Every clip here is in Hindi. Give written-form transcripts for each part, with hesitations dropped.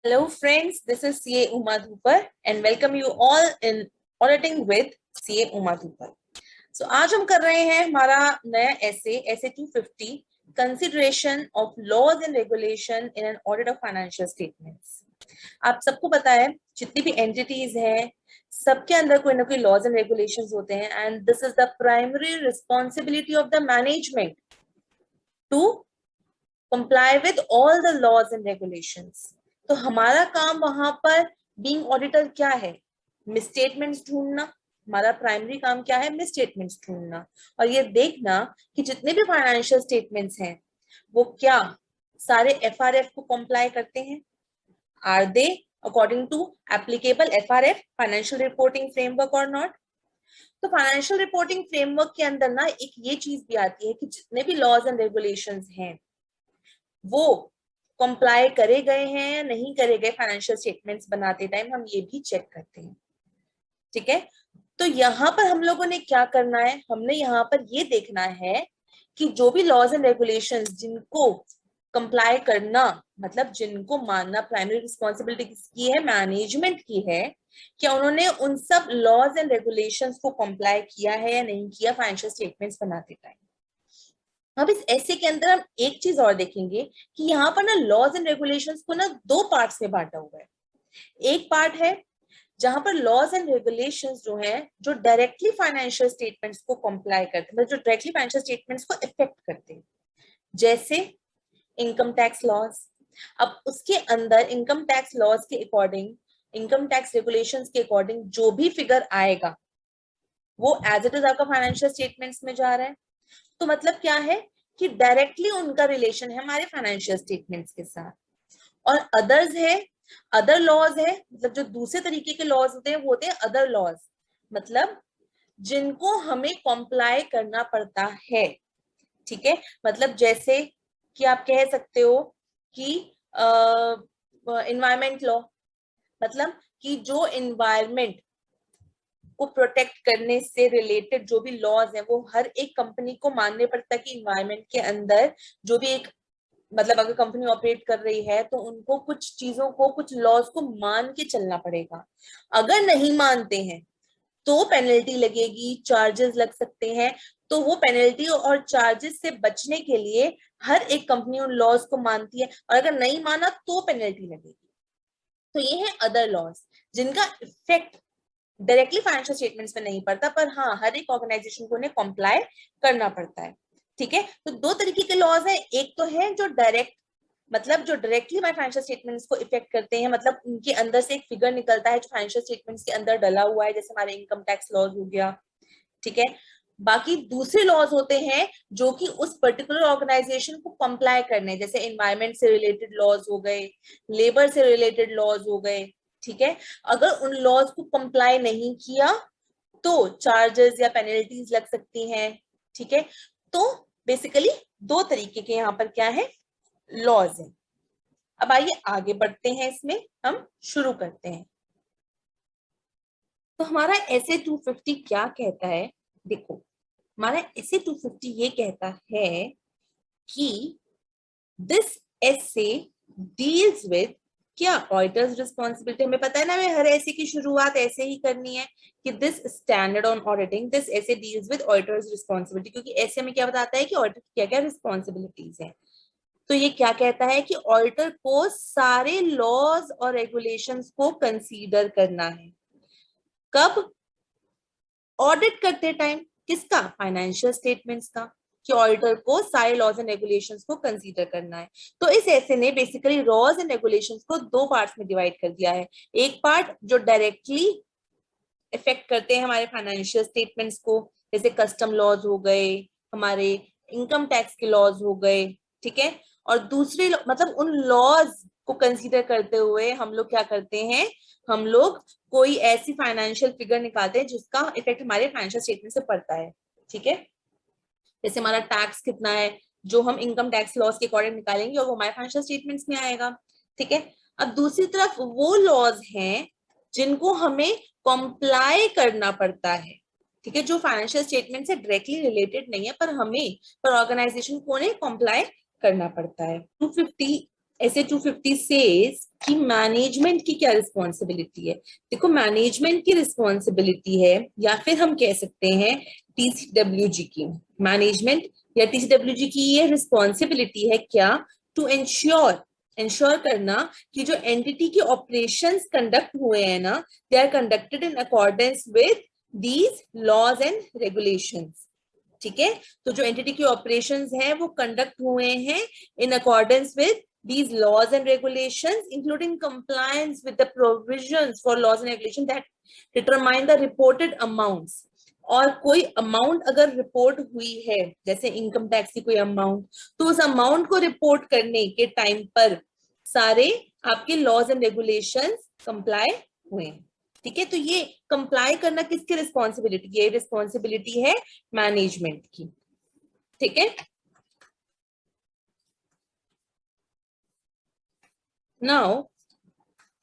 Hello friends, this is CA Uma Dhupar and welcome you all in Auditing with CA Uma Dhupar. So आज हम कर रहे हैं हमारा नया essay 250 Consideration of Laws and Regulation in an Audit of Financial Statements. आप सबको पता है जितनी भी entities हैं सबके अंदर कोई ना कोई laws and regulations होते हैं and this is the primary responsibility of the management to comply with all the laws and regulations. तो हमारा काम वहां पर बीइंग ऑडिटर क्या है? मिसस्टेटमेंट्स ढूंढना. हमारा प्राइमरी काम क्या है? मिसस्टेटमेंट्स ढूंढना और ये देखना कि जितने भी फाइनेंशियल स्टेटमेंट्स हैं वो क्या सारे एफआरएफ को कंप्लाई करते हैं. Are they according to applicable FRF financial reporting framework और नॉट. तो फाइनेंशियल रिपोर्टिंग फ्रेमवर्क के अंदर ना एक ये चीज भी आती है कि जितने भी लॉज एंड रेगुलेशंस हैं वो कंप्लाई करे गए हैं या नहीं करे गए. फाइनेंशियल स्टेटमेंट्स बनाते टाइम हम ये भी चेक करते हैं. ठीक है, तो यहाँ पर हम लोगों ने क्या करना है? हमने यहाँ पर ये देखना है कि जो भी लॉज एंड रेगुलेशंस जिनको कंप्लाई करना मतलब जिनको मानना प्राइमरी रिस्पॉन्सिबिलिटी किसकी है? मैनेजमेंट की है. क्या उन्होंने उन सब लॉज एंड रेगुलेशंस को कंप्लाई किया है या नहीं किया फाइनेंशियल स्टेटमेंट्स बनाते टाइम. अब इस ऐसे के अंदर हम एक चीज और देखेंगे कि यहाँ पर ना लॉज एंड रेगुलेशंस को ना दो पार्ट्स में बांटा हुआ है. एक पार्ट है जहां पर लॉज एंड रेगुलेशंस जो है जो डायरेक्टली फाइनेंशियल स्टेटमेंट्स को कंप्लाई करते हैं, मतलब जो डायरेक्टली फाइनेंशियल स्टेटमेंट्स को इफेक्ट करते हैं, जैसे इनकम टैक्स लॉज. अब उसके अंदर इनकम टैक्स लॉज के अकॉर्डिंग, इनकम टैक्स रेगुलेशंस के अकॉर्डिंग जो भी फिगर आएगा वो एज इट इज आपका फाइनेंशियल स्टेटमेंट्स में जा रहा है. तो मतलब क्या है कि डायरेक्टली उनका रिलेशन है हमारे फाइनेंशियल स्टेटमेंट्स के साथ. और अदर्स है, अदर लॉज है, मतलब जो दूसरे तरीके के लॉज होते हैं वो होते हैं अदर लॉज, मतलब जिनको हमें कॉम्प्लाई करना पड़ता है. ठीक है, मतलब जैसे कि आप कह सकते हो कि एनवायरमेंट लॉ, मतलब कि जो एनवायरमेंट को प्रोटेक्ट करने से रिलेटेड जो भी लॉज हैं वो हर एक कंपनी को मानने पड़ता है कि इन्वायरमेंट के अंदर जो भी एक मतलब अगर कंपनी ऑपरेट कर रही है तो उनको कुछ चीजों को, कुछ लॉज को मान के चलना पड़ेगा. अगर नहीं मानते हैं तो पेनल्टी लगेगी, चार्जेस लग सकते हैं. तो वो पेनल्टी और चार्जेस से बचने के लिए हर एक कंपनी उन लॉज को मानती है और अगर नहीं माना तो पेनल्टी लगेगी. तो ये है अदर लॉज जिनका इफेक्ट डायरेक्टली फाइनेंशियल स्टेटमेंट्स में नहीं पड़ता, पर हाँ हर एक ऑर्गेनाइजेशन को उन्हें कॉम्प्लाई करना पड़ता है. ठीक है, तो दो तरीके के लॉज हैं. एक तो है जो डायरेक्ट, मतलब जो डायरेक्टली हमारे फाइनेंशियल स्टेटमेंट्स को इफेक्ट करते हैं, मतलब उनके अंदर से एक फिगर निकलता है जो फाइनेंशियल स्टेटमेंट्स के अंदर डला हुआ है, जैसे हमारे इनकम टैक्स लॉज हो गया. ठीक है, बाकी दूसरे लॉज होते हैं जो कि उस पर्टिकुलर ऑर्गेनाइजेशन को कंप्लाई करने, जैसे एनवायरमेंट से रिलेटेड लॉज हो गए, लेबर से रिलेटेड लॉज हो गए. ठीक है, अगर उन लॉज को कंप्लाई नहीं किया तो चार्जेस या पेनल्टीज लग सकती हैं. ठीक है, तो बेसिकली दो तरीके के यहाँ पर क्या है? लॉज हैं. अब आइए आगे बढ़ते हैं, इसमें हम शुरू करते हैं. तो हमारा ऐसे 250 क्या कहता है? देखो, हमारा ऐसे 250 ये कहता है कि दिस ऐसे डील्स विद क्या? Auditors responsibility. हमें पता है ना, हमें हर ऐसे की शुरुआत ऐसे ही करनी है कि this standard on auditing, this ऐसे डील्स विद ऑडिटर्स रिस्पॉन्सिबिलिटी, क्योंकि ऐसे में क्या बताता है कि ऑडिटर क्या क्या रिस्पॉन्सिबिलिटीज है. तो ये क्या कहता है कि ऑडिटर को सारे लॉज और रेगुलेशंस को कंसीडर करना है. कब? ऑडिट करते टाइम. किसका? फाइनेंशियल स्टेटमेंट्स का. कि ऑडिटर को सारे लॉज एंड रेगुलेशंस को कंसीडर करना है. तो इस ऐसे ने बेसिकली लॉज एंड रेगुलेशंस को दो पार्ट्स में डिवाइड कर दिया है. एक पार्ट जो डायरेक्टली इफेक्ट करते हैं हमारे फाइनेंशियल स्टेटमेंट्स को, जैसे कस्टम लॉज हो गए, हमारे इनकम टैक्स के लॉज हो गए. ठीक है, और दूसरे मतलब उन लॉज को कंसीडर करते हुए हम लोग क्या करते हैं? हम लोग कोई ऐसी फाइनेंशियल फिगर निकालते हैं जिसका इफेक्ट हमारे फाइनेंशियल स्टेटमेंट से पड़ता है. ठीक है, जैसे हमारा टैक्स कितना है जो हम इनकम टैक्स लॉस के अकॉर्डिंग निकालेंगे और वो हमारे फाइनेंशियल स्टेटमेंट्स में आएगा. ठीक है, अब दूसरी तरफ वो लॉज हैं जिनको हमें कॉम्प्लाई करना पड़ता है. ठीक है, जो फाइनेंशियल स्टेटमेंट से डायरेक्टली रिलेटेड नहीं है पर हमें, पर ऑर्गेनाइजेशन को उन्हें कॉम्प्लाई करना पड़ता है. 250 SA 250 सेज कि मैनेजमेंट की क्या रिस्पॉन्सिबिलिटी है। देखो मैनेजमेंट की रिस्पॉन्सिबिलिटी है, या फिर हम कह सकते हैं TCWG की, मैनेजमेंट या TCWG की ये रिस्पॉन्सिबिलिटी है क्या, टू इंश्योर करना कि जो एंटिटी के ऑपरेशंस कंडक्ट हुए हैं ना, they are conducted in accordance with these laws and regulations. ठीक है, तो जो एंटिटी के ऑपरेशंस हैं वो कंडक्ट हुए हैं इन accordance with these laws and regulations, including compliance with the provisions for laws and regulations that determine the reported amounts. और कोई अमाउंट अगर रिपोर्ट हुई है, जैसे इनकम टैक्स की कोई अमाउंट, तो उस अमाउंट को रिपोर्ट करने के टाइम पर सारे आपके लॉज एंड रेगुलेशंस कंप्लाई हुए। ठीक है, तो ये कंप्लाई करना किसकी रिस्पॉन्सिबिलिटी, ये रिस्पॉन्सिबिलिटी है मैनेजमेंट की। ठीक है, नाउ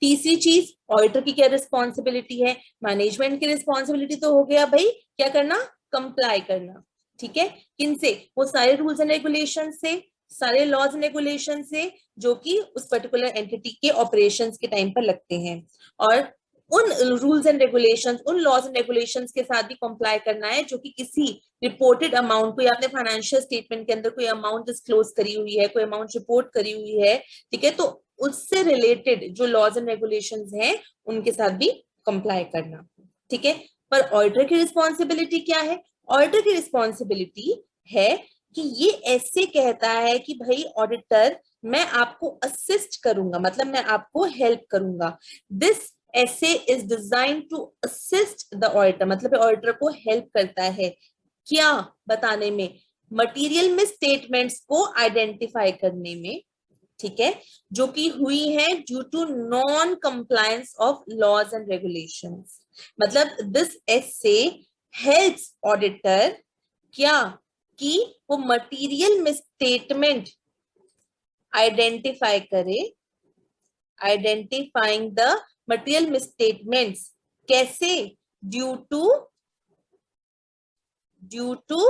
तीसरी चीज, ऑडिटर की क्या रिस्पॉन्सिबिलिटी है। मैनेजमेंट की रिस्पॉन्सिबिलिटी तो हो गया भाई क्या करना, कंप्लाई करना। ठीक है, किनसे, वो सारे रूल्स एंड रेगुलेशन से, सारे लॉज एंड रेगुलेशन से जो कि उस पर्टिकुलर एंटिटी के ऑपरेशंस के टाइम पर लगते हैं, और उन रूल्स एंड रेगुलेशंस, उन लॉज एंड रेगुलेशंस के साथ भी कंप्लाई करना है जो कि किसी रिपोर्टेड अमाउंट को, या आपने फाइनेंशियल स्टेटमेंट के अंदर कोई अमाउंट डिस्क्लोज करी हुई है, कोई अमाउंट रिपोर्ट करी हुई है, ठीक है, तो उससे रिलेटेड जो लॉज एंड रेगुलेशंस हैं उनके साथ भी कंप्लाई करना। ठीक है, पर ऑडिटर की रिस्पॉन्सिबिलिटी क्या है, ऑडिटर की रिस्पॉन्सिबिलिटी है कि ये ऐसे कहता है कि भाई ऑडिटर मैं आपको असिस्ट करूंगा, मतलब मैं आपको हेल्प करूंगा। This SA is design to assist the auditor, मतलब ऑडिटर को हेल्प करता है क्या बताने में, मटीरियल मिसस्टेटमेंट्स को आइडेंटिफाई करने में। ठीक है, जो कि हुई है due to non compliance of laws and regulations. मतलब दिस ऐसे हेल्प्स ऑडिटर क्या, कि वो मटीरियल मिसस्टेटमेंट आइडेंटिफाई करे, आइडेंटिफाइंग द मटीरियल मिसस्टेटमेंट्स कैसे, due to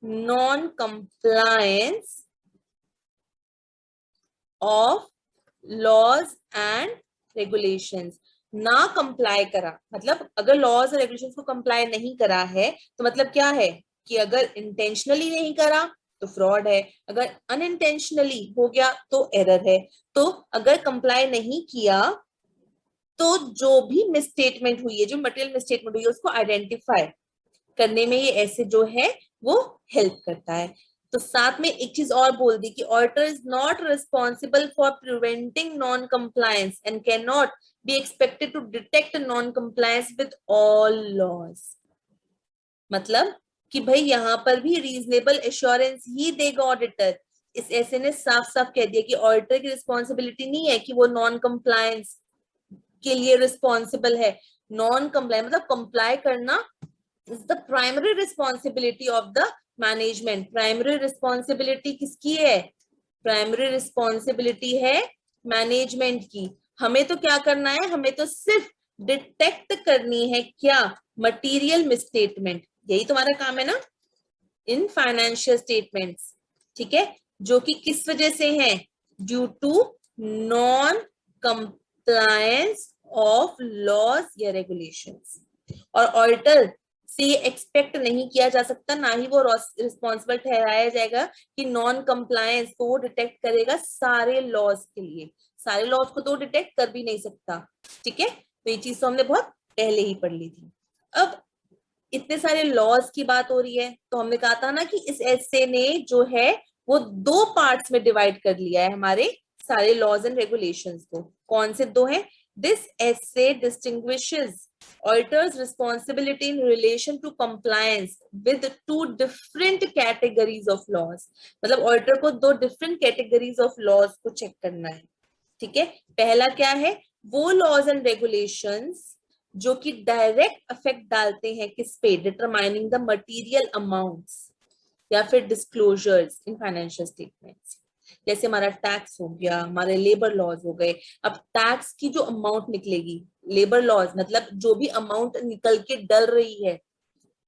non compliance of laws and regulations. ना कंप्लाई करा मतलब अगर लॉज और रेगुलेशंस को कंप्लाई नहीं करा है तो मतलब क्या है कि अगर इंटेंशनली नहीं करा तो फ्रॉड है, अगर अनइंटेंशनली हो गया तो एरर है। तो अगर कंप्लाई नहीं किया तो जो भी मिसस्टेटमेंट हुई है, जो मटेरियल मिसस्टेटमेंट हुई है, उसको आइडेंटिफाई करने में ये ऐसे जो है वो हेल्प करता है। तो साथ में एक चीज और बोल दी कि auditor is not responsible for preventing non compliance and can not be expected to detect non compliance with all laws. मतलब कि भाई यहाँ पर भी रीजनेबल एश्योरेंस ही देगा ऑडिटर। इस ऐसे ने साफ साफ कह दिया कि ऑडिटर की रिस्पॉन्सिबिलिटी नहीं है कि वो नॉन कंप्लायंस के लिए रिस्पॉन्सिबल है। नॉन कंप्लाई मतलब कंप्लाई करना is the primary responsibility of the management। Primary responsibility किसकी है, प्राइमरी रिस्पॉन्सिबिलिटी है मैनेजमेंट की। हमें तो क्या करना है, हमें तो सिर्फ डिटेक्ट करनी है क्या, मटीरियल मिसस्टेटमेंट, यही तुम्हारा काम है ना इन फाइनेंशियल स्टेटमेंट्स। ठीक है, जो कि किस वजह से है, due to non compliance of laws या रेगुलेशंस। और ऑडिटर से ये एक्सपेक्ट नहीं किया जा सकता, ना ही वो रिस्पॉन्सिबल ठहराया जाएगा कि नॉन कंप्लायंस को वो डिटेक्ट करेगा सारे लॉज के लिए। सारे लॉज को तो डिटेक्ट कर भी नहीं सकता। ठीक है, तो ये चीज तो हमने बहुत पहले ही पढ़ ली थी। अब इतने सारे लॉज की बात हो रही है, तो हमने कहा था ना कि इस एसे ने जो है वो दो पार्ट्स में डिवाइड कर लिया है हमारे सारे लॉज एंड रेगुलेशंस को। कौन से दो हैं, this essay distinguishes auditor's responsibility in relation to compliance with two different categories of laws। मतलब ऑडिटर को दो डिफरेंट कैटेगरीज ऑफ लॉज को चेक करना है। ठीक है, पहला क्या है, वो लॉज एंड रेगुलेशंस जो कि डायरेक्ट इफेक्ट डालते हैं किस पे, डिटरमाइनिंग द मटीरियल अमाउंट्स या फिर डिस्क्लोजर्स इन फाइनेंशियल स्टेटमेंट्स। जैसे हमारा टैक्स हो गया, हमारे लेबर लॉज हो गए। अब टैक्स की जो अमाउंट निकलेगी, लेबर लॉज मतलब जो भी अमाउंट निकल के डल रही है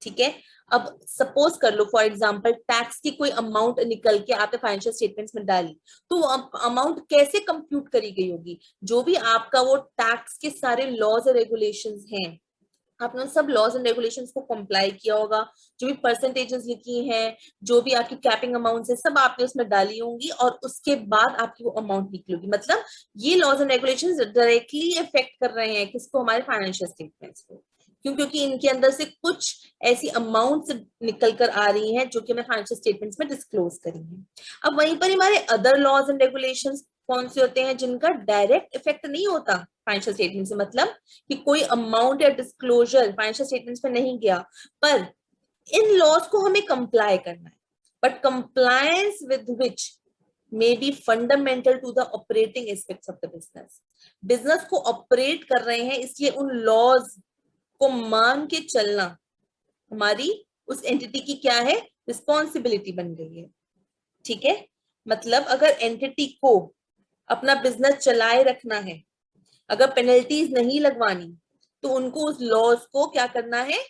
ठीक है। अब सपोज कर लो फॉर एग्जांपल टैक्स की कोई अमाउंट निकल के आपने फाइनेंशियल स्टेटमेंट्स में डाली, तो वो अमाउंट कैसे कंप्यूट करी गई होगी? जो भी आपका वो टैक्स के सारे लॉज और रेगुलेशंस हैं, आपने उन सब लॉज एंड रेगुलेशंस को कंप्लाई किया होगा। जो भी परसेंटेजेस लिखी हैं, जो भी आपकी कैपिंग अमाउंट्स है, सब आपने उसमें डाली होंगी और उसके बाद आपकी वो अमाउंट निकली होगी। मतलब ये laws and regulations directly effect कर रहे हैं किसको? हमारे फाइनेंशियल स्टेटमेंट्स को। क्यों? क्योंकि इनके अंदर से कुछ ऐसी अमाउंट्स निकल कर आ रही हैं जो कि हमें फाइनेंशियल स्टेटमेंट्स में डिस्क्लोज करी हैं। अब वहीं पर हमारे अदर लॉज एंड रेगुलेशंस कौन से होते हैं जिनका डायरेक्ट इफेक्ट नहीं होता फाइनेंशियल स्टेटमेंट से? मतलब कि कोई अमाउंट या डिस्क्लोजर फाइनेंशियल स्टेटमेंट्स में नहीं गया, पर इन लॉज को हमें कंप्लाई करना है, but compliance with which may be fundamental to the operating aspects of the business. Business को ऑपरेट कर रहे हैं, इसलिए उन लॉज को मान के चलना हमारी उस एंटिटी की क्या है? रिस्पॉन्सिबिलिटी बन गई है। ठीक है। मतलब अगर एंटिटी को अपना बिजनेस चलाए रखना है, अगर पेनल्टीज नहीं लगवानी, तो उनको उस लॉज को क्या करना है?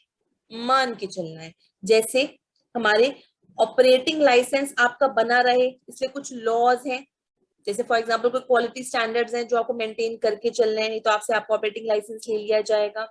मान के चलना है। जैसे हमारे ऑपरेटिंग लाइसेंस आपका बना रहे, इसलिए कुछ लॉज हैं। जैसे फॉर एग्जांपल कोई क्वालिटी स्टैंडर्ड्स हैं जो आपको मेंटेन करके चलने हैं, नहीं तो आपसे आपको ऑपरेटिंग लाइसेंस ले लिया जाएगा।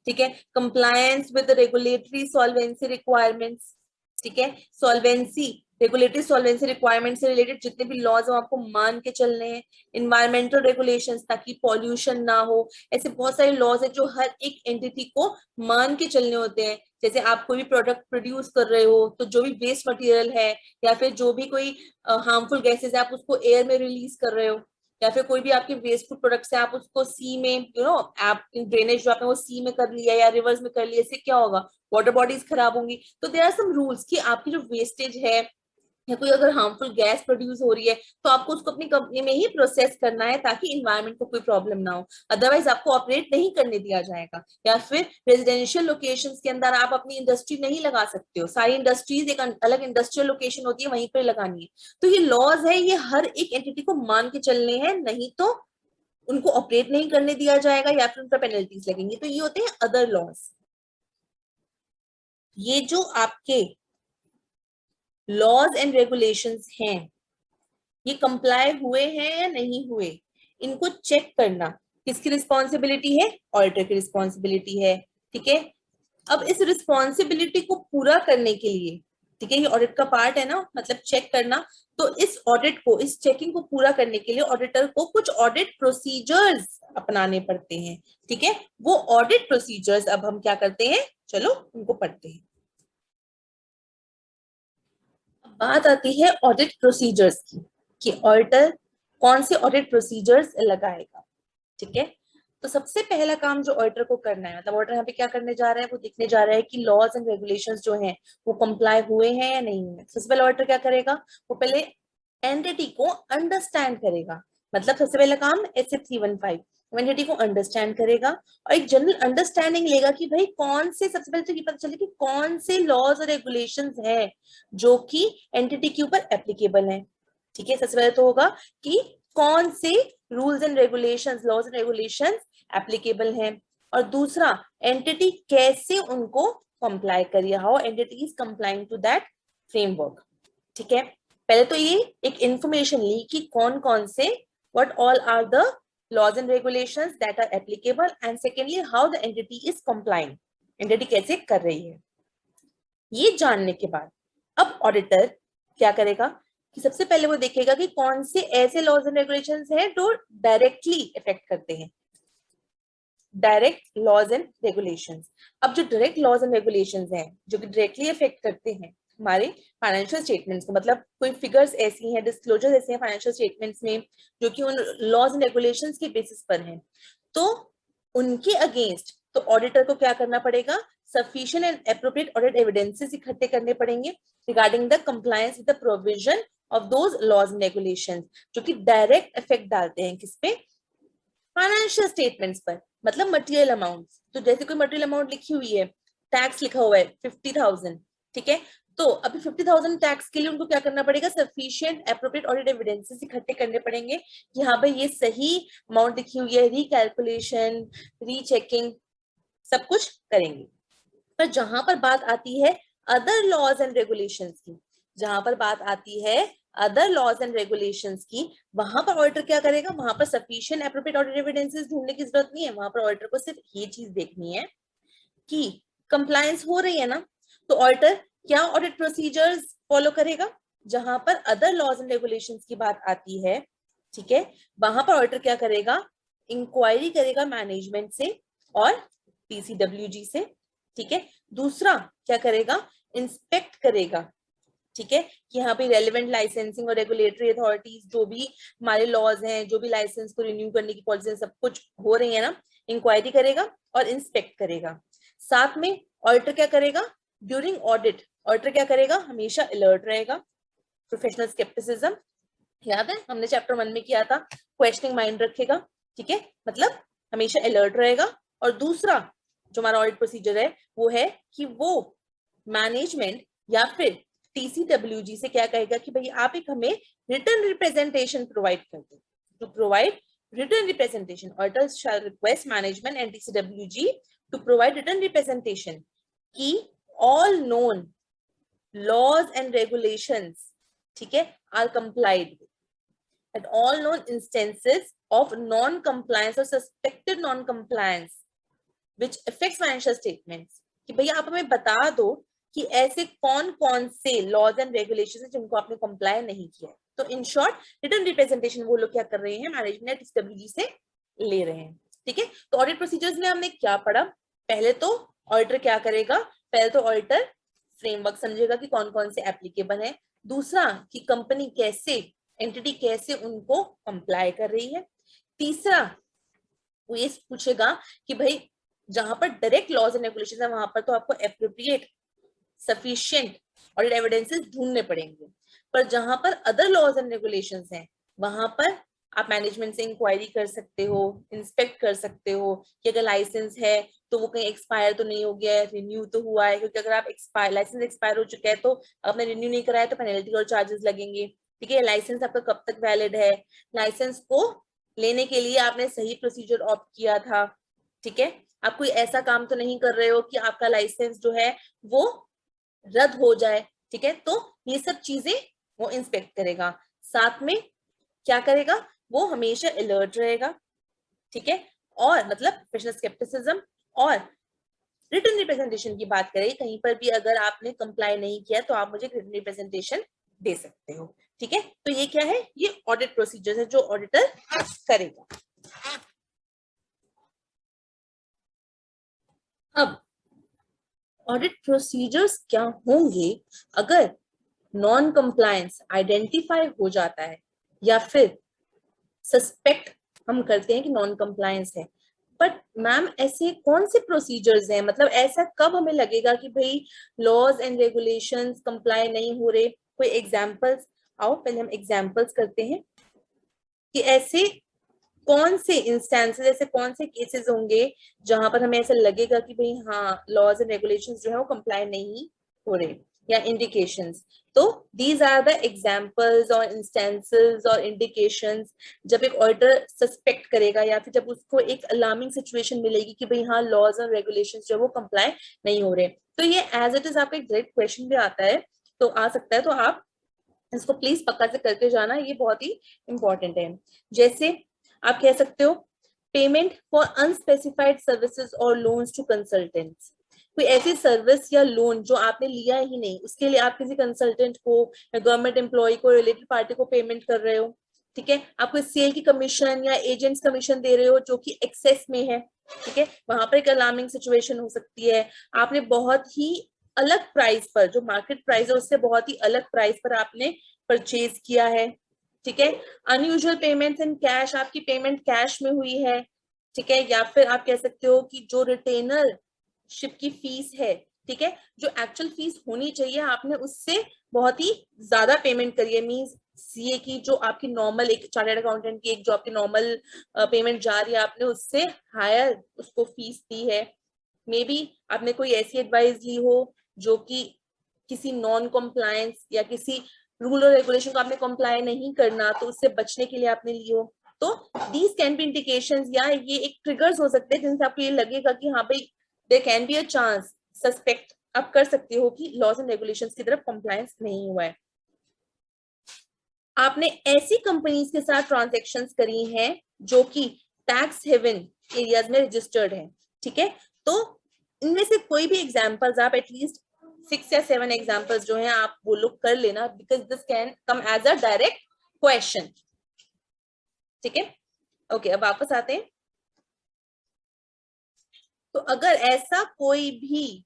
ठीक है। Compliance with regulatory solvency requirements. ठीक है। सॉल्वेंसी, रेगुलेटरी सॉल्वेंसी रिक्वायरमेंट से रिलेटेड जितने भी लॉज हैं आपको मान के चलने हैं। इन्वायरमेंटल रेगुलेशंस, ताकि पॉल्यूशन ना हो। ऐसे बहुत सारे लॉज हैं जो हर एक एंटिटी को मान के चलने होते हैं। जैसे आप कोई भी प्रोडक्ट प्रोड्यूस कर रहे हो, तो जो भी वेस्ट मटेरियल है या फिर जो भी कोई हार्मफुल गैसेस है आप उसको एयर में रिलीज कर रहे हो, या फिर कोई भी आपके वेस्ट फूड प्रोडक्ट्स है आप उसको सी में आप ड्रेनेज जो आपने वो सी में कर लिया या रिवर्स में कर लिया, इससे क्या होगा? वाटर बॉडीज खराब होंगी। तो देयर आर सम रूल्स कि आपकी जो वेस्टेज है या कोई अगर हार्मफुल गैस प्रोड्यूस हो रही है, तो आपको उसको अपनी कंपनी में ही प्रोसेस करना है ताकि इन्वायरमेंट को कोई प्रॉब्लम ना हो। अदरवाइज आपको ऑपरेट नहीं करने दिया जाएगा। या फिर रेजिडेंशियल लोकेशंस के अंदर आप अपनी इंडस्ट्री नहीं लगा सकते हो। सारी इंडस्ट्रीज एक अलग इंडस्ट्रियल लोकेशन होती है, वहीं पर लगानी है। तो ये लॉज है, ये हर एक एंटिटी को मान के चलने हैं, नहीं तो उनको ऑपरेट नहीं करने दिया जाएगा या फिर उन पर पेनल्टीज लगेंगी। तो ये होते हैं अदर लॉज। ये जो आपके लॉज एंड रेगुलेशंस हैं, ये कंप्लाई हुए हैं या नहीं हुए, इनको चेक करना किसकी रिस्पॉन्सिबिलिटी है? ऑडिटर की रिस्पॉन्सिबिलिटी है। ठीक है। अब इस रिस्पॉन्सिबिलिटी को पूरा करने के लिए, ठीक है, ये ऑडिट का पार्ट है ना, मतलब चेक करना। तो इस ऑडिट को, इस चेकिंग को पूरा करने के लिए ऑडिटर को कुछ ऑडिट प्रोसीजर्स अपनाने पड़ते हैं। ठीक है। वो ऑडिट प्रोसीजर्स अब हम क्या करते हैं, चलो उनको पढ़ते हैं। बात आती है ऑडिट प्रोसीजर्स की कि ऑडिटर कौन से ऑडिट प्रोसीजर्स लगाएगा। ठीक है। तो सबसे पहला काम जो ऑडिटर को करना है, मतलब ऑडिटर यहाँ पे क्या करने जा रहा है, वो देखने जा रहा है कि लॉज एंड रेगुलेशंस जो हैं वो कंप्लाई हुए हैं या नहीं हुए। सबसे पहले ऑडिटर क्या करेगा, वो पहले एंटिटी को अंडरस्टैंड करेगा। मतलब सबसे पहला काम एसए 315 एंटिटी को अंडरस्टैंड करेगा और एक जनरल अंडरस्टैंडिंग लेगा कि भाई कौन से, सबसे पहले तो ये पता चले कि कौन से लॉज और रेगुलेशंस है जो कि एंटिटी के ऊपर एप्लीकेबल है। ठीक है। सबसे पहले तो होगा कि कौन से rules and regulations, laws and regulations applicable हैं, और दूसरा एंटिटी कैसे उनको कंप्लाई करिए, how entity is complying to that framework. ठीक है। पहले तो ये एक इंफॉर्मेशन ली कि कौन कौन से, what all are the laws and regulations that are applicable, and secondly how the entity is complying, entity कैसे कर रही है। ये जानने के बाद अब ऑडिटर क्या करेगा कि सबसे पहले वो देखेगा कि कौन से ऐसे लॉज एंड रेगुलेशंस हैं जो डायरेक्टली इफेक्ट करते हैं, डायरेक्ट लॉज एंड रेगुलेशंस। अब जो डायरेक्ट लॉज एंड रेगुलेशंस हैं जो कि डायरेक्टली इफेक्ट करते हैं हमारे फाइनेंशियल स्टेटमेंट्स को, मतलब कोई फिगर्स ऐसी हैं, डिस्क्लोजर्स ऐसे हैं फाइनेंशियल स्टेटमेंट्स में जो कि उन लॉज एंड रेगुलेशंस के बेसिस पर हैं, तो उनके अगेंस्ट तो ऑडिटर को क्या करना पड़ेगा, sufficient and appropriate audit evidences इकट्ठे करने पड़ेंगे regarding the compliance with the provision of those laws and regulations जो कि डायरेक्ट इफेक्ट डालते हैं किस पे, फाइनेंशियल स्टेटमेंट्स पर, मतलब मटेरियल अमाउंट। तो जैसे कोई मटेरियल अमाउंट लिखी हुई है, टैक्स लिखा हुआ है 50,000, ठीक है, तो अभी 50,000 टैक्स के लिए उनको क्या करना पड़ेगा, सफिशिएंट एप्रोप्रिएट ऑडिट एविडेंसेस इकट्ठे करने पड़ेंगे कि हाँ भाई ये सही अमाउंट लिखी हुई है, रिकैलकुलेशन, रीचेकिंग सब कुछ करेंगे। पर जहां पर बात आती है अदर लॉज एंड रेगुलेशंस की, जहां पर बात आती है अदर लॉज एंड रेगुलेशंस की, वहां पर ऑडिटर क्या करेगा, वहां पर सफिशिएंट एप्रोप्रिएट ऑडिट एविडेंसेस ढूंढने की जरूरत नहीं है। वहां पर ऑडिटर को सिर्फ ये चीज देखनी है कि कंप्लायंस हो रही है ना। तो ऑडिटर क्या ऑडिट प्रोसीजर्स फॉलो करेगा, जहां पर अदर लॉज एंड रेगुलेशंस की बात आती है, ठीक है, वहां पर ऑडिटर क्या करेगा, इंक्वायरी करेगा मैनेजमेंट से और टीसीडब्ल्यूजी से, ठीक है। दूसरा क्या करेगा, इंस्पेक्ट करेगा, ठीक है, कि यहाँ पे रेलिवेंट लाइसेंसिंग और रेगुलेटरी अथॉरिटीज जो भी हमारे लॉज हैं, जो भी लाइसेंस को रिन्यू करने की पॉलिसी सब कुछ हो रही है ना, इंक्वायरी करेगा और इंस्पेक्ट करेगा। साथ में ऑडिटर क्या करेगा, ड्यूरिंग ऑडिट ऑडिटर क्या करेगा, हमेशा अलर्ट रहेगा। प्रोफेशनल स्केप्टिसिज्म याद है हमने चैप्टर 1 में किया था, क्वेश्चनिंग माइंड रखेगा, ठीक है, मतलब हमेशा अलर्ट रहेगा। और दूसरा जो हमारा ऑडिट प्रोसीजर है वो है कि वो मैनेजमेंट या फिर टीसीडब्ल्यूजी से क्या कहेगा कि भाई आप एक हमें रिटर्न रिप्रेजेंटेशन प्रोवाइड कर दो। To provide return representation, auditors shall request management and TCWG to provide return representation कि all known laws and regulations, ठीक है, are complied with, at all known instances of non-compliance or suspected non-compliance which affects financial statements, कि भैया आप हमें बता दो कि ऐसे कौन कौन से लॉज एंड रेगुलेशन जिनको आपने कंप्लाई नहीं किया। तो इन शॉर्ट रिटर्न रिप्रेजेंटेशन वो लोग क्या कर रहे हैं, मैनेजमेंट टीसीडब्ल्यूजी से ले रहे हैं, ठीक है। तो ऑडिट प्रोसीजर्स में हमने क्या पढ़ा, पहले तो ऑडिटर क्या करेगा, पहले तो ऑडिटर फ्रेमवर्क समझेगा कि कौन कौन से एप्लीकेबल है। दूसरा कि कंपनी कैसे, एंटिटी कैसे उनको कंप्लाई कर रही है। तीसरा वो ये पूछेगा कि भाई जहां पर डायरेक्ट लॉज एंड रेगुलेशंस है वहां पर तो आपको एप्रोप्रिएट सफिशिएंट ऑडिट एविडेंसेस ढूंढने पड़ेंगे, पर जहां पर अदर लॉज एंड रेगुलेशंस हैं वहां पर आप मैनेजमेंट से इंक्वायरी कर सकते हो, इंस्पेक्ट कर सकते हो कि अगर लाइसेंस है तो वो कहीं एक्सपायर तो नहीं हो गया है, रिन्यू तो हुआ है, क्योंकि अगर आप लाइसेंस एक्सपायर हो चुका है तो आपने रिन्यू नहीं कराया तो पेनल्टी और चार्जेस लगेंगे, ठीक है। लाइसेंस आपका कब तक वैलिड है, लाइसेंस को लेने के लिए आपने सही प्रोसीजर ऑप्ट किया था, ठीक है, आप कोई ऐसा काम तो नहीं कर रहे हो कि आपका लाइसेंस जो है वो रद्द हो जाए, ठीक है। तो ये सब चीजें वो इंस्पेक्ट करेगा। साथ में क्या करेगा, वो हमेशा अलर्ट रहेगा, ठीक है। और मतलब प्रोफेशनल स्केप्टिसिज्म और रिटर्न रिप्रेजेंटेशन की बात करें, कहीं पर भी अगर आपने कंप्लाई नहीं किया तो आप मुझे रिटर्न रिप्रेजेंटेशन दे सकते हो, ठीक है। तो ये क्या है, ये ऑडिट प्रोसीजर है जो ऑडिटर करेगा। अब ऑडिट प्रोसीजर्स क्या होंगे अगर नॉन कंप्लायंस आइडेंटिफाई हो जाता है या फिर सस्पेक्ट हम करते हैं कि नॉन कंप्लायंस है। बट मैम ऐसे कौन से प्रोसीजर्स हैं, मतलब ऐसा कब हमें लगेगा कि भाई लॉज एंड रेगुलेशंस कंप्लाई नहीं हो रहे, कोई एग्जांपल्स, आओ पहले हम एग्जांपल्स करते हैं कि ऐसे कौन से इंस्टेंसेस, ऐसे कौन से केसेस होंगे जहां पर हमें ऐसा लगेगा कि भाई हाँ लॉज एंड रेगुलेशंस जो है वो कंप्लाई नहीं हो रहे, या इंडिकेशंस। तो दीज आर द एग्जांपल्स और इंस्टेंसेस और इंडिकेशंस जब एक ऑडिटर सस्पेक्ट करेगा या फिर जब उसको एक अलार्मिंग सिचुएशन मिलेगी कि भाई हाँ लॉज और रेगुलेशंस जो है वो कंप्लाई नहीं हो रहे। तो ये एज इट इज आपका एक डायरेक्ट क्वेश्चन भी आता है, तो आ सकता है, तो आप इसको प्लीज पक्का से करके जाना, ये बहुत ही इंपॉर्टेंट है। जैसे आप कह सकते हो पेमेंट फॉर अनस्पेसिफाइड सर्विसेज और लोन्स टू कंसल्टेंट्स, कोई ऐसी सर्विस या लोन जो आपने लिया ही नहीं, उसके लिए आप किसी कंसल्टेंट को या गवर्नमेंट एम्प्लॉय को, रिलेटेड पार्टी को पेमेंट कर रहे हो, ठीक है। आप कोई सेल की कमीशन या एजेंट्स कमीशन दे रहे हो जो कि एक्सेस में है, ठीक है, वहां पर एक अलार्मिंग सिचुएशन हो सकती है। आपने बहुत ही अलग प्राइस पर, जो मार्केट प्राइस है उससे बहुत ही अलग प्राइस पर आपने परचेज किया है, ठीक है। अनयूजुअल पेमेंट्स इन कैश, आपकी पेमेंट कैश में हुई है, ठीक है। या फिर आप कह सकते हो कि जो रिटेनरशिप की फीस है, ठीक है, जो एक्चुअल फीस होनी चाहिए आपने उससे बहुत ही ज्यादा पेमेंट करी है, मींस सीए की जो आपकी नॉर्मल एक चार्टर्ड अकाउंटेंट की एक जो आपकी नॉर्मल पेमेंट जा रही है आपने उससे हायर उसको फीस दी है। मे बी आपने कोई ऐसी एडवाइस ली हो जो कि किसी नॉन कॉम्प्लायंस या किसी रूल और रेगुलेशन को आपने कॉम्प्लाई नहीं करना तो उससे बचने के लिए आपने ली हो, तो दीज कैन बी इंडिकेशंस, या ये एक ट्रिगर्स हो सकते हैं जिनसे आपको ये लगेगा कि हाँ भाई there can be a chance suspect आप कर सकते हो कि लॉज एंड रेगुलेशंस की तरफ कंप्लायंस नहीं हुआ है। आपने ऐसी कंपनीज के साथ ट्रांजैक्शंस करी हैं जो कि टैक्स हेवन एरियाज में रजिस्टर्ड है, ठीक है। तो इनमें से कोई भी एग्जांपल्स आप एटलीस्ट 6 या 7 एग्जांपल्स जो हैं आप वो लोग कर लेना, because this can come as a direct question, ठीक है। ओके, अब वापस आते हैं। तो अगर ऐसा कोई भी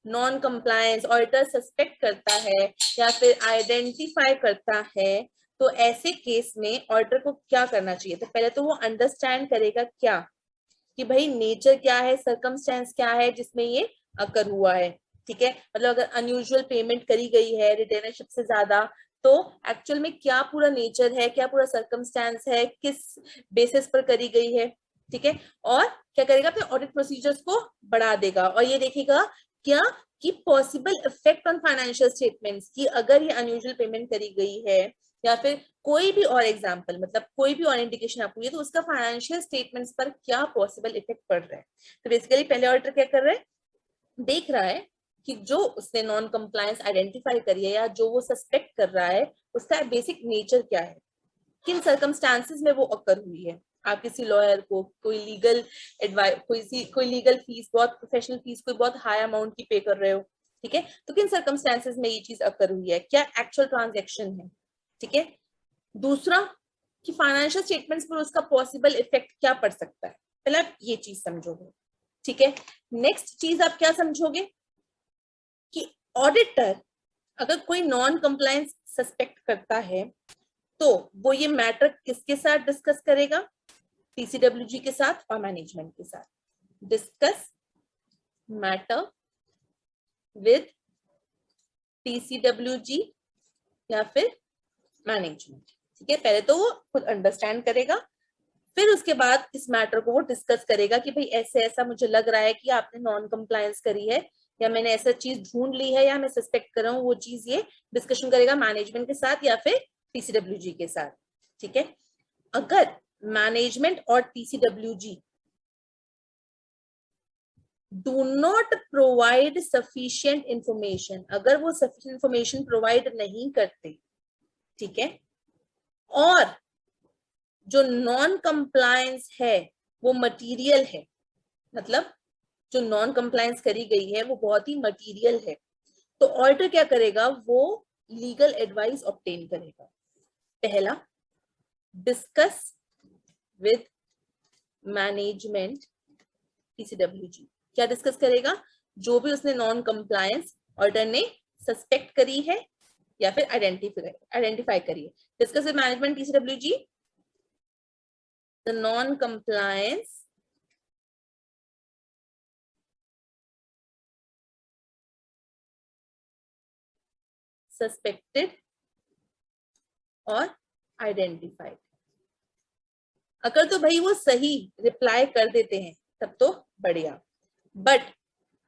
नॉन कंप्लायंस ऑडिटर सस्पेक्ट करता है या फिर आइडेंटिफाई करता है, तो ऐसे केस में ऑडिटर को क्या करना चाहिए? तो पहले तो वो अंडरस्टैंड करेगा क्या कि भाई नेचर क्या है, सर्कमस्टेंस क्या है जिसमें ये अकर हुआ है, ठीक है। मतलब अगर अनयूजुअल पेमेंट करी गई है रिटेनरशिप से ज्यादा, तो एक्चुअल में क्या पूरा नेचर है, क्या पूरा सर्कमस्टेंस है, किस बेसिस पर करी गई है, ठीक है। और क्या करेगा, अपने ऑडिट प्रोसीजर्स को बढ़ा देगा और ये देखेगा क्या कि possible effect on financial statements की अगर ये अनयूजुअल पेमेंट करी गई है या फिर कोई भी और एग्जांपल, मतलब कोई भी और इंडिकेशन आपको है, तो उसका फाइनेंशियल स्टेटमेंट्स पर क्या पॉसिबल इफेक्ट पड़ रहा है। तो बेसिकली पहले ऑडिटर क्या कर रहा है, देख रहा है कि जो उसने नॉन कंप्लायंस आइडेंटिफाई करी है या जो वो सस्पेक्ट कर रहा है उसका बेसिक नेचर क्या है, किन सर्कमस्टांसेस में वो अकर हुई है। आप किसी लॉयर को कोई लीगल एडवाइस, कोई लीगल फीस, बहुत प्रोफेशनल फीस कोई बहुत हाई अमाउंट की पे कर रहे हो, ठीक है। तो किन सर्कमस्टांसेस में ये चीज अकर हुई है, क्या एक्चुअल ट्रांजेक्शन है, ठीक है। दूसरा कि फाइनेंशियल स्टेटमेंट्स पर उसका पॉसिबल इफेक्ट क्या पड़ सकता है, पहले आप ये चीज समझोगे, ठीक है। नेक्स्ट चीज आप क्या समझोगे कि ऑडिटर अगर कोई नॉन कंप्लायंस सस्पेक्ट करता है तो वो ये मैटर किसके साथ डिस्कस करेगा, टीसीडब्ल्यूजी के साथ और मैनेजमेंट के साथ। डिस्कस मैटर विद टीसीडब्ल्यूजी या फिर मैनेजमेंट, ठीक है। पहले तो वो खुद अंडरस्टैंड करेगा, फिर उसके बाद इस मैटर को वो डिस्कस करेगा कि भाई ऐसे ऐसा मुझे लग रहा है कि आपने नॉन कंप्लायंस करी है या मैंने ऐसा चीज ढूंढ ली है या मैं सस्पेक्ट कर रहा हूँ, वो चीज ये डिस्कशन करेगा मैनेजमेंट के साथ या फिर टीसीडब्ल्यूजी के साथ, ठीक है। अगर मैनेजमेंट और TCWG do not provide sufficient information, अगर वो सफिशिएंट इंफॉर्मेशन प्रोवाइड नहीं करते, ठीक है, और जो नॉन कंप्लायंस है वो मटीरियल है, मतलब जो नॉन कंप्लायंस करी गई है वो बहुत ही मटीरियल है, तो ऑडिटर क्या करेगा, वो लीगल एडवाइस ऑब्टेन करेगा। पहला, डिस्कस विद मैनेजमेंट टीसीडब्ल्यूजी, क्या डिस्कस करेगा, जो भी उसने नॉन कंप्लायंस ऑडिटर ने सस्पेक्ट करी है या फिर आइडेंटिफाई करी है। Discuss with management TCWG the non compliance suspected और आइडेंटिफाइड। अगर तो भाई वो सही रिप्लाई कर देते हैं तब तो बढ़िया, बट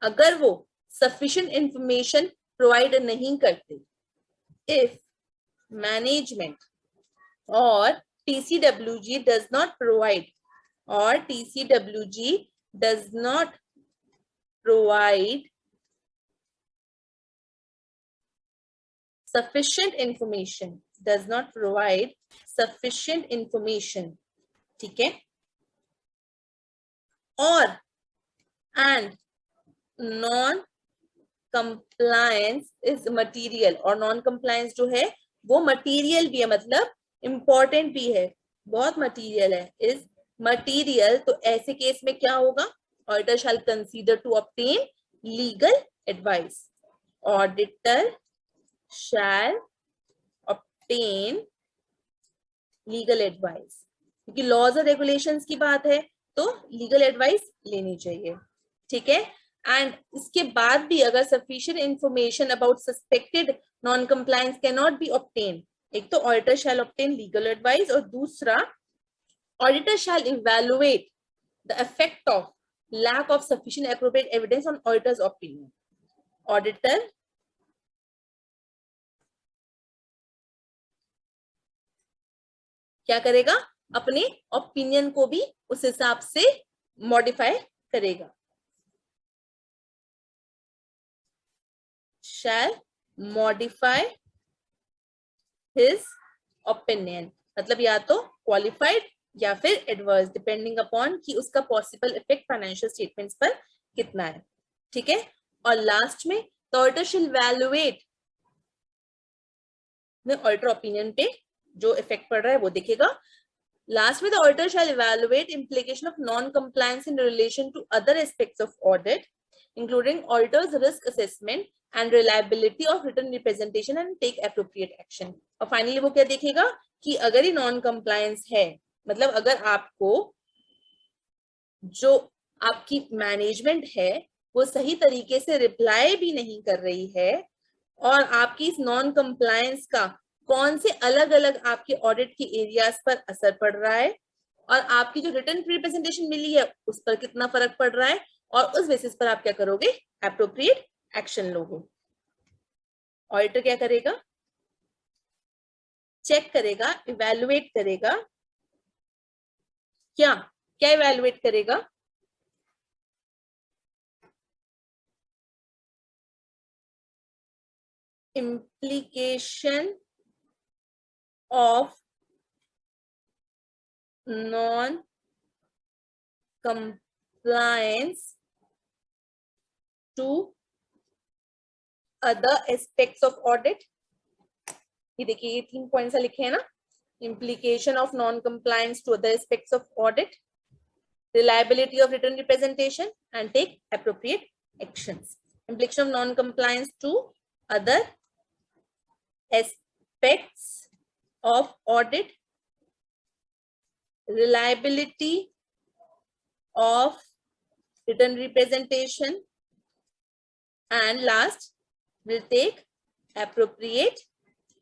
अगर वो सफिशिएंट इंफॉर्मेशन प्रोवाइड नहीं करते, इफ मैनेजमेंट और TCWG does not provide or TCWG does not provide sufficient information, does not provide sufficient information, ठीक है, और and non compliance is material, और non compliance जो है वो material भी है, मतलब important भी है, बहुत material है, is material। तो ऐसे केस में क्या होगा, auditor shall consider to obtain legal advice, auditor shall obtain legal advice, क्योंकि लॉज और रेगुलेशंस की बात है तो लीगल एडवाइस लेनी चाहिए, ठीक है। एंड इसके बाद भी अगर sufficient information about suspected non compliance can not B obtain, एक तो auditor shall obtain legal advice और दूसरा auditor shall evaluate the effect of lack of sufficient appropriate evidence on auditor's opinion। Auditor क्या करेगा, अपने ओपिनियन को भी उस हिसाब से मॉडिफाई करेगा। shall modify his opinion, मतलब या तो क्वालिफाइड या फिर एडवर्स, डिपेंडिंग अपॉन कि उसका पॉसिबल इफेक्ट फाइनेंशियल स्टेटमेंट्स पर कितना है, ठीक है। और लास्ट में the auditor shall evaluate, auditor opinion पे जो इफेक्ट पड़ रहा है वो देखेगा। लास्ट में the auditor shall evaluate implication of non-compliance in relation to other aspects of audit, including auditor's risk assessment and reliability of written representation and take appropriate action। और फाइनली वो क्या देखेगा कि अगर ये नॉन कंप्लायंस है, मतलब अगर आपको जो आपकी मैनेजमेंट है वो सही तरीके से रिप्लाई भी नहीं कर रही है और आपकी इस नॉन कंप्लायंस का कौन से अलग अलग आपके ऑडिट के एरियाज पर असर पड़ रहा है और आपकी जो रिटर्न रिप्रेजेंटेशन मिली है उस पर कितना फर्क पड़ रहा है, और उस बेसिस पर आप क्या करोगे, एप्रोप्रिएट एक्शन लोगे। ऑडिटर क्या करेगा, चेक करेगा, इवैल्यूएट करेगा, क्या क्या इवैल्यूएट करेगा, implication of non-compliance to other aspects of audit। ये देखिए ये 3 पॉइंट्स लिखे हैं ना, implication of non-compliance to other aspects of audit, reliability of written representation and take appropriate actions। Implication of non-compliance to other aspects of audit, reliability of written representation and last will take appropriate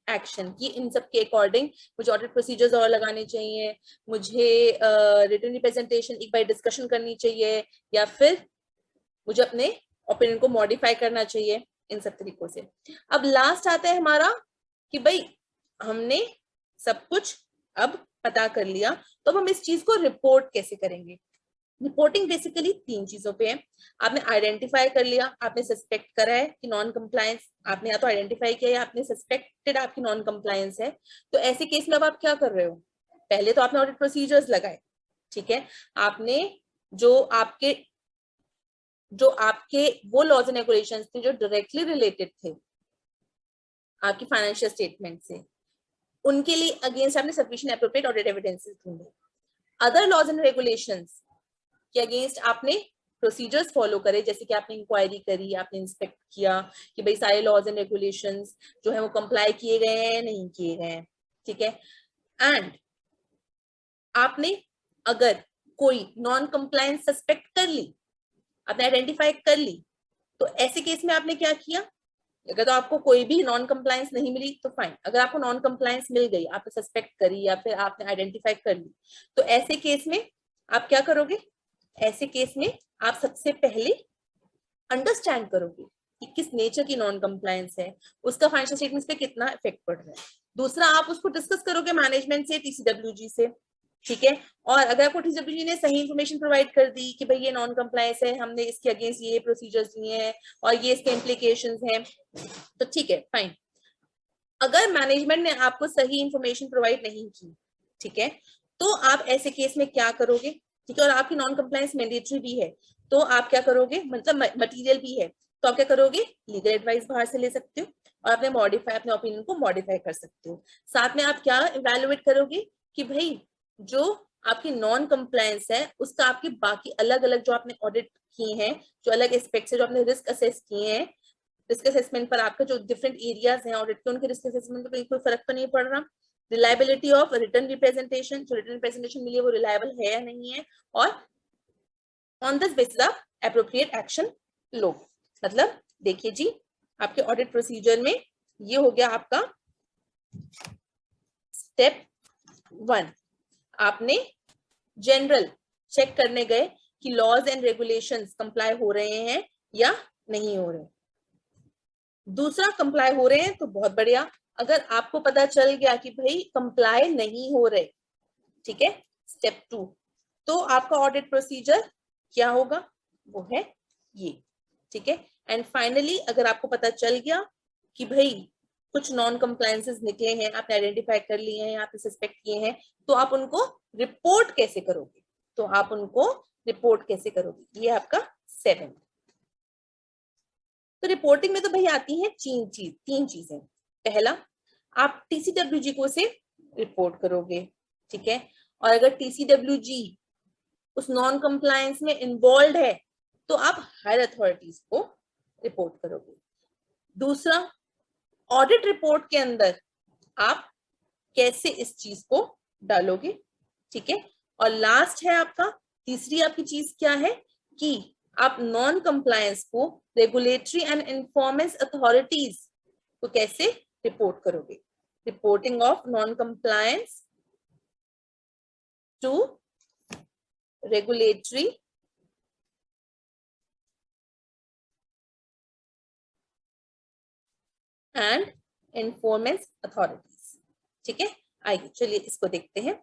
action. कि इन सब के अकॉर्डिंग मुझे ऑडिट प्रोसीजर्स और लगाने चाहिए, मुझे रिटन रिप्रेजेंटेशन एक बार डिस्कशन करनी चाहिए, या फिर मुझे अपने ओपिनियन को मॉडिफाई करना चाहिए, इन सब तरीकों से। अब लास्ट आता है हमारा कि भाई हमने सब कुछ अब पता कर लिया, तो अब हम इस चीज को रिपोर्ट कैसे करेंगे। रिपोर्टिंग बेसिकली 3 चीजों पे है। आपने आइडेंटिफाई कर लिया, आपने सस्पेक्ट करा है कि नॉन कंप्लायंस, आपने या तो आइडेंटिफाई किया या आपने सस्पेक्टेड आपकी नॉन कंप्लायंस है, तो ऐसे केस में अब आप क्या कर रहे हो, पहले तो आपने ऑडिट प्रोसीजर्स लगाए, ठीक है। आपने जो आपके वो लॉज एंड रेगुलेशंस थे जो डायरेक्टली रिलेटेड थे आपकी फाइनेंशियल स्टेटमेंट से, उनके लिए अगेंस्ट आपने सफिशिएंट एप्रोप्रिएट ऑडिट एविडेंसेस ढूंढे। अदर लॉज एंड रेगुलेशंस के अगेंस्ट आपने प्रोसीजर्स फॉलो करे, जैसे कि आपने इंक्वायरी करी, आपने इंस्पेक्ट किया कि भाई सारे लॉज एंड रेगुलेशंस जो है वो कंप्लाई किए गए हैं नहीं किए गए हैं, ठीक है। एंड आपने अगर कोई नॉन कंप्लायंस सस्पेक्ट कर ली, आपने आइडेंटिफाई कर ली, तो ऐसे केस में आपने क्या किया, अगर तो आपको कोई भी नॉन कंप्लायंस नहीं मिली तो फाइन, अगर आपको नॉन कंप्लायंस मिल गई, आपने सस्पेक्ट करी या फिर आपने आइडेंटिफाई कर ली, तो ऐसे केस में आप क्या करोगे, ऐसे केस में आप सबसे पहले अंडरस्टैंड करोगे कि किस नेचर की नॉन कंप्लायंस है, उसका फाइनेंशियल स्टेटमेंट्स पे कितना इफेक्ट पड़ रहा है। दूसरा, आप उसको डिस्कस करोगे मैनेजमेंट से, टीसीडब्ल्यूजी से, ठीक है। और अगर आपको टीसीडब्ल्यूजी ने सही इंफॉर्मेशन प्रोवाइड कर दी कि भाई ये नॉन कंप्लायंस है, हमने इसके अगेंस्ट ये प्रोसीजर्स लिए हैं और ये इसके इम्प्लीकेशंस हैं, तो ठीक है, फाइन। अगर मैनेजमेंट ने आपको सही इंफॉर्मेशन प्रोवाइड नहीं की, ठीक है, तो आप ऐसे केस में क्या करोगे, ठीक है, और आपकी नॉन कंप्लायंस मैंडेटरी भी है, तो आप क्या करोगे, मतलब मटेरियल भी है, तो आप क्या करोगे, लीगल एडवाइस बाहर से ले सकते हो और अपने ओपिनियन को मॉडिफाई कर सकते हो। साथ में आप क्या इवैल्यूएट करोगे कि भाई जो आपकी नॉन कंप्लायंस है उसका आपके बाकी अलग अलग जो आपने ऑडिट किए हैं, जो अलग एस्पेक्ट्स है, जो आपने रिस्क असेस किए हैं, रिस्क असेसमेंट पर आपका जो डिफरेंट एरियाज हैं ऑडिट के, उनके रिस्क असेसमेंट पर कोई फर्क तो नहीं पड़ रहा। रिलायबिलिटी ऑफ रिटर्न रिप्रेजेंटेशन, जो रिटर्न रिप्रेजेंटेशन मिली है वो रिलायबल है या नहीं है, और ऑन दिस बेसिस आप एप्रोप्रिएट एक्शन लो। मतलब देखिए जी, आपके ऑडिट प्रोसीजर में ये हो गया आपका स्टेप 1। आपने जनरल चेक करने गए कि लॉज एंड रेगुलेशंस कंप्लाई हो रहे हैं या नहीं हो रहे। दूसरा, कंप्लाई हो रहे हैं तो बहुत बढ़िया, अगर आपको पता चल गया कि भाई कंप्लाई नहीं हो रहे, ठीक है, स्टेप 2, तो आपका ऑडिट प्रोसीजर क्या होगा, वो है ये, ठीक है। एंड फाइनली अगर आपको पता चल गया कि भाई कुछ नॉन कंप्लायंसेस निकले हैं, आपने आइडेंटिफाई कर लिए हैं, आपने सस्पेक्ट किए हैं, तो आप उनको रिपोर्ट कैसे करोगे? तो आप उनको रिपोर्ट कैसे करोगे? ये आपका 7। तो रिपोर्टिंग में तो भाई आती है तीन चीजें। पहला, आप टीसीडब्ल्यूजी को से रिपोर्ट करोगे, ठीक है, और अगर टीसीडब्ल्यूजी उस नॉन कंप्लायंस में इन्वॉल्व है तो आप हायर अथॉरिटीज को रिपोर्ट करोगे। दूसरा, ऑडिट रिपोर्ट के अंदर आप कैसे इस चीज को डालोगे, ठीक है। और लास्ट है आपका, तीसरी आपकी चीज क्या है कि आप नॉन कंप्लायंस को रेगुलेटरी एंड इन्फॉर्मेंस अथॉरिटीज को कैसे रिपोर्ट करोगे। Reporting of non compliance to regulatory and enforcement authorities, ठीक है। आइए चलिए इसको देखते हैं।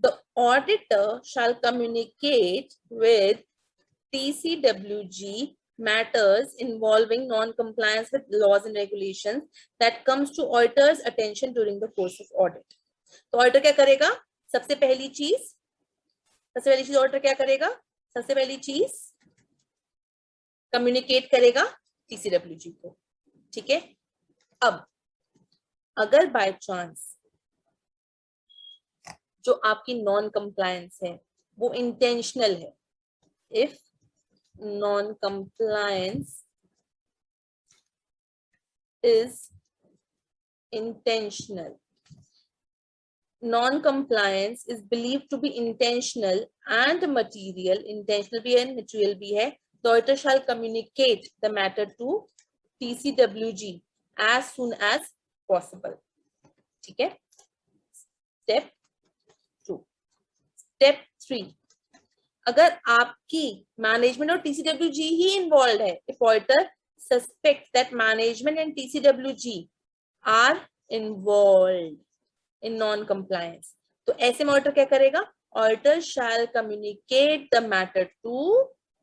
The auditor shall communicate with TCWG matters involving non-compliance with laws and regulations that comes to auditor's attention during the course of audit. तो ऑडिटर क्या करेगा? सबसे पहली चीज ऑडिटर क्या करेगा? सबसे पहली चीज कम्युनिकेट करेगा टीसीडब्ल्यूजी को, ठीक है। अब अगर बाय चांस जो आपकी नॉन कंप्लायंस है वो इंटेंशनल है, if non compliance is intentional, non-compliance is believed to be intentional and material, intentional भी है material भी है, the auditor shall communicate the matter to TCWG as soon as possible, ठीक है। स्टेप 2। स्टेप 3, अगर आपकी मैनेजमेंट और TCWG ही इन्वॉल्व है, if auditor suspects that management and TCWG are involved in non-compliance, तो ऐसे में ऑडिटर क्या करेगा? Auditor shall communicate the matter to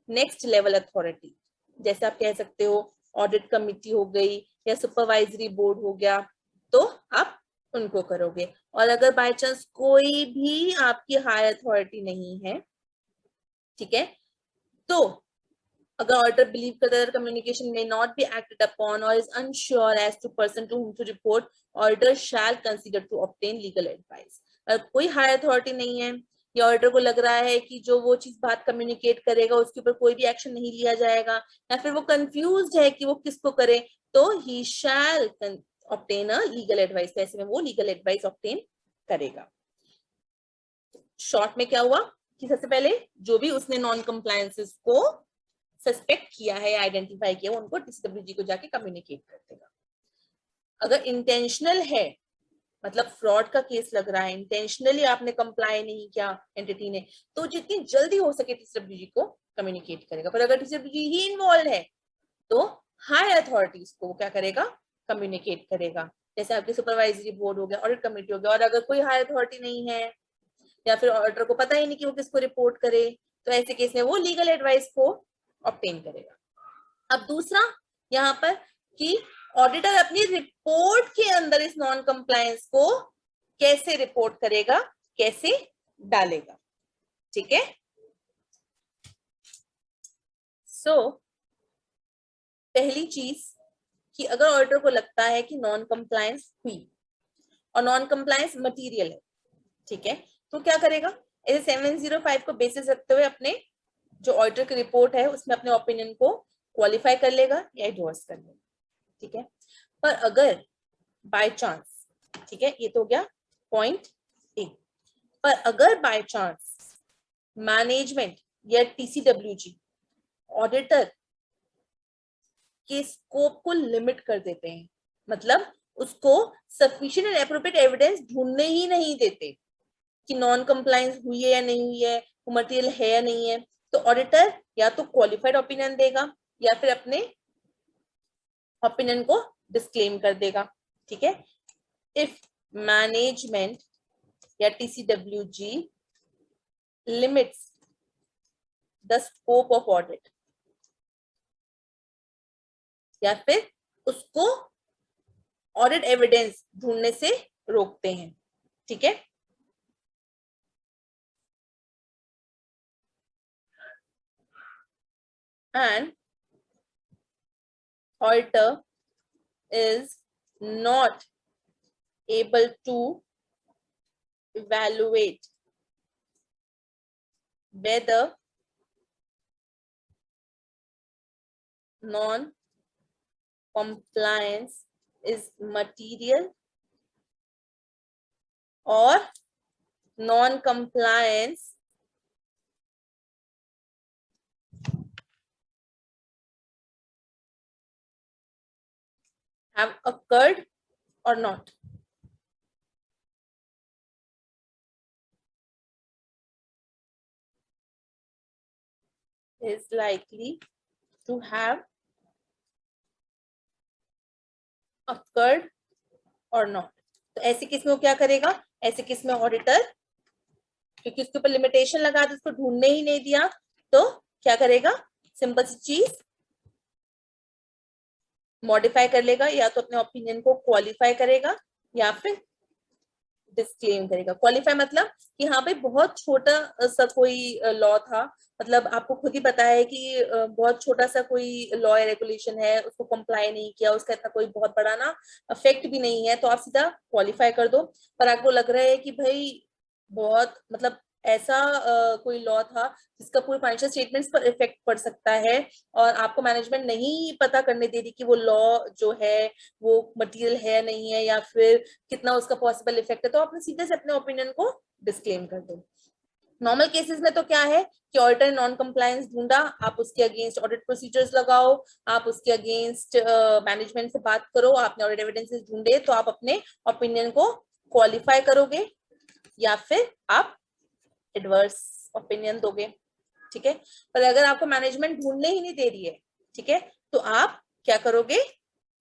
next level authority. जैसे आप कह सकते हो ऑडिट कमिटी हो गई या सुपरवाइजरी बोर्ड हो गया, तो आप उनको करोगे। और अगर बाय चांस कोई भी आपकी हायर अथॉरिटी नहीं है, ठीक है, तो अगर ऑडिटर बिलीव करता है communication may not be acted upon or is unsure as to person to whom to report, auditor shall consider to obtain legal advice। अगर कोई हायर अथॉरिटी नहीं है या ऑडिटर को लग रहा है कि जो वो चीज बात कम्युनिकेट करेगा उसके ऊपर कोई भी एक्शन नहीं लिया जाएगा, या फिर वो कंफ्यूज्ड है कि वो किसको करे, तो he shall obtain a legal advice। ऐसे में वो लीगल एडवाइस ऑब्टेन करेगा। शॉर्ट में क्या हुआ कि सबसे पहले जो भी उसने नॉन कंप्लायंसेस को सस्पेक्ट किया है, आइडेंटिफाई किया, उनको टीसीडब्ल्यूजी को जाके कम्युनिकेट कर देगा। अगर इंटेंशनल है, मतलब फ्रॉड का केस लग रहा है, इंटेंशनली आपने कंप्लाई नहीं किया एंटिटी ने, तो जितनी जल्दी हो सके टीसीडब्ल्यूजी को कम्युनिकेट करेगा। पर अगर टीसीडब्ल्यूजी ही इन्वॉल्व है तो हायर अथॉरिटीज को क्या करेगा? कम्युनिकेट करेगा। जैसे आपके सुपरवाइजरी बोर्ड हो गया, ऑडिट कमेटी हो गया। और अगर कोई हायर अथॉरिटी नहीं है या फिर ऑडिटर को पता ही नहीं कि वो किसको रिपोर्ट करे, तो ऐसे केस में वो लीगल एडवाइस को ऑब्टेन करेगा। अब दूसरा यहाँ पर कि ऑडिटर अपनी रिपोर्ट के अंदर इस नॉन कंप्लायंस को कैसे रिपोर्ट करेगा, कैसे डालेगा, ठीक है। सो पहली चीज कि अगर ऑडिटर को लगता है कि नॉन कंप्लायंस हुई और नॉन कंप्लायंस मटीरियल है, ठीक है, तो क्या करेगा? ऐसे 705 को बेसिस रखते हुए अपने जो ऑडिटर की रिपोर्ट है उसमें अपने ओपिनियन को क्वालिफाई कर लेगा या एंडोर्स कर लेगा, ठीक है। पर अगर बाय चांस, ठीक है, ये तो हो गया पॉइंट ए, पर अगर बाय चांस मैनेजमेंट या टीसीडब्ल्यूजी ऑडिटर के स्कोप को लिमिट कर देते हैं, मतलब उसको सफिशिएंट एंड एप्रोप्रिएट एविडेंस ढूंढने ही नहीं देते कि नॉन कंप्लायंस हुई है या नहीं हुई है, वो मटेरियल है या नहीं है, तो ऑडिटर या तो क्वालिफाइड ओपिनियन देगा या फिर अपने ओपिनियन को डिस्क्लेम कर देगा, ठीक है, इफ मैनेजमेंट या TCWG limits the scope of audit, या फिर उसको ऑडिट एविडेंस ढूंढने से रोकते हैं, ठीक है। And auditor is not able to evaluate whether non-compliance is material or non-compliance have occurred or not. Is likely to have occurred or not. तो ऐसे केस में वो क्या करेगा, ऐसे केस में ऑडिटर, क्योंकि उसके ऊपर लिमिटेशन लगा दी, उसको ढूंढने ही नहीं दिया, तो क्या करेगा, सिंपल सी चीज मॉडिफाई कर लेगा, या तो अपने ओपिनियन को क्वालिफाई करेगा या फिर डिस्क्लेम करेगा। क्वालिफाई मतलब कि हाँ भाई बहुत छोटा सा कोई लॉ था, मतलब आपको खुद ही पता है कि बहुत छोटा सा कोई लॉ या रेगुलेशन है, उसको कंप्लाई नहीं किया, उसका इतना कोई बहुत बड़ा ना इफेक्ट भी नहीं है, तो आप सीधा क्वालिफाई कर दो। पर आपको लग रहा है कि भाई बहुत मतलब ऐसा कोई लॉ था जिसका पूरे फाइनेंशियल स्टेटमेंट्स पर इफेक्ट पड़ सकता है, और आपको मैनेजमेंट नहीं पता करने दे रही कि वो लॉ जो है वो मटेरियल है नहीं है, या फिर कितना उसका पॉसिबल इफेक्ट है, तो आपने सीधे से अपने ओपिनियन को डिस्क्लेम कर दो। नॉर्मल केसेस में तो क्या है कि ऑडिटर नॉन कंप्लायंस ढूंढा, आप उसके अगेंस्ट ऑडिट प्रोसीजर्स लगाओ, आप उसके अगेंस्ट मैनेजमेंट से बात करो, आपने ऑडिट एविडेंसेस ढूंढे, तो आप अपने ओपिनियन को क्वालिफाई करोगे या फिर आप एडवर्स ओपिनियन दोगे, ठीक है। पर अगर आपको मैनेजमेंट ढूंढने ही नहीं दे रही है, ठीक है, तो आप क्या करोगे,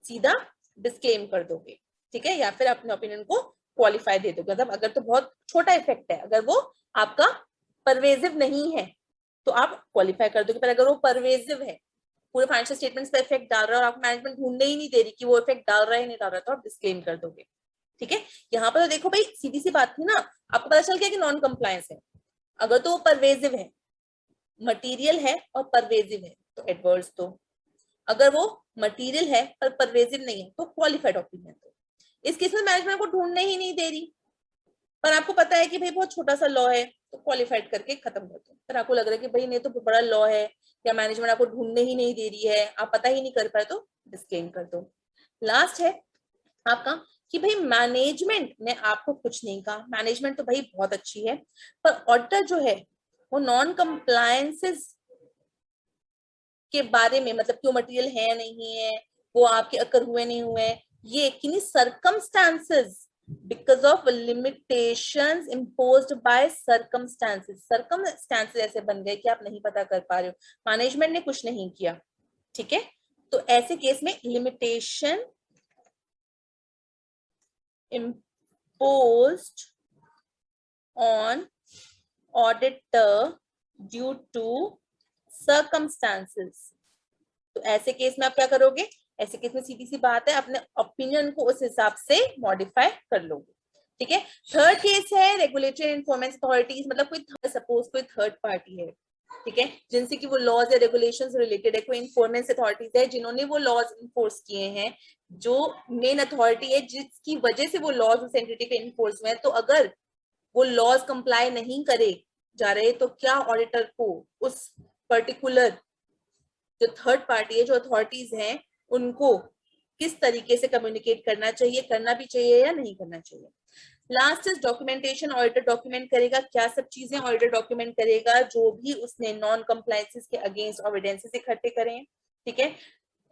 सीधा डिस्क्लेम कर दोगे, ठीक है, या फिर अपने ओपिनियन को क्वालिफाई दे दोगे। मतलब अगर तो बहुत छोटा इफेक्ट है, अगर वो आपका परवेजिव नहीं है तो आप क्वालिफाई कर दोगे, पर अगर वो परवेजिव है, पूरे फाइनेंशियल स्टेटमेंट्स पे इफेक्ट डाल रहा है और आप मैनेजमेंट ढूंढने ही नहीं दे रही कि वो इफेक्ट डाल रहा है नहीं डाल रहा है, तो आप डिस्क्लेम कर दोगे, ठीक है। यहाँ पर तो देखो भाई सीधी सी बात थी ना, आपको पता चल गया कि नॉन कंप्लायंस है, अगर तो वो परवेजिव है, मटेरियल है और परवेजिव है तो एडवर्स दो, अगर वो मटेरियल है पर परवेजिव नहीं है तो क्वालिफाइड ओपिनियन दो। इस केस में मैनेजमेंट को ढूंढने ही नहीं दे रही, पर आपको पता है कि भाई बहुत छोटा सा लॉ है, तो क्वालिफाइड करके खत्म कर दो। पर आपको लग रहा है कि भाई नहीं तो बड़ा लॉ है, या मैनेजमेंट आपको ढूंढने ही नहीं दे रही है, आप पता ही नहीं कर पाए, तो डिस्क्लेम कर दो। लास्ट है आपका कि भाई मैनेजमेंट ने आपको कुछ नहीं कहा, मैनेजमेंट तो भाई बहुत अच्छी है, पर ऑडिटर जो है वो नॉन कंप्लायंसेस के बारे में, मतलब क्यों मटेरियल है नहीं है, वो आपके अकर हुए नहीं हुए, ये किन्हीं circumstances because of limitations imposed by circumstances ऐसे बन गए कि आप नहीं पता कर पा रहे हो, मैनेजमेंट ने कुछ नहीं किया, ठीक है। तो ऐसे केस में limitation imposed on auditor due to circumstances, तो ऐसे केस में आप क्या करोगे, ऐसे केस में सीधी सी बात है, अपने ओपिनियन को उस हिसाब से मॉडिफाई कर लोगे, ठीक है। थर्ड केस है रेगुलेटरी इन्फॉर्मेंस अथॉरिटीज, मतलब कोई सपोज कोई थर्ड पार्टी है, ठीक है, जिनसे कि वो लॉज या रेगुलेशंस रिलेटेड है, कोई इन्फॉर्मेंस अथॉरिटीज है जिन्होंने वो लॉज इन्फोर्स किए हैं, जो मेन अथॉरिटी है जिसकी वजह से वो लॉज उस एंटिटी पे इन्फोर्स हुए हैं, तो अगर वो लॉज कंप्लाई नहीं करे जा रहे, तो क्या ऑडिटर को उस पर्टिकुलर जो थर्ड पार्टी है, जो अथॉरिटीज हैं, उनको किस तरीके से कम्युनिकेट करना चाहिए, करना भी चाहिए या नहीं करना चाहिए। Last is documentation, auditor document करेगा क्या सब चीजें, ऑडिटर डॉक्यूमेंट करेगा जो भी उसने नॉन कंप्लायंसेस के अगेंस्ट एविडेंसेस इकट्ठे करें, ठीक है,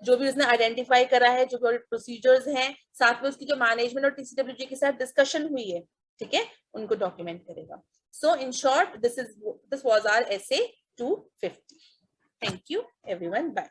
जो भी उसने आइडेंटिफाई करा है, जो भी ऑडिट प्रोसीजर्स हैं, साथ में उसकी जो मैनेजमेंट और TCWG के साथ डिस्कशन हुई है, ठीक है, उनको डॉक्यूमेंट करेगा। So in short this was our essay 250. Thank you everyone. Bye.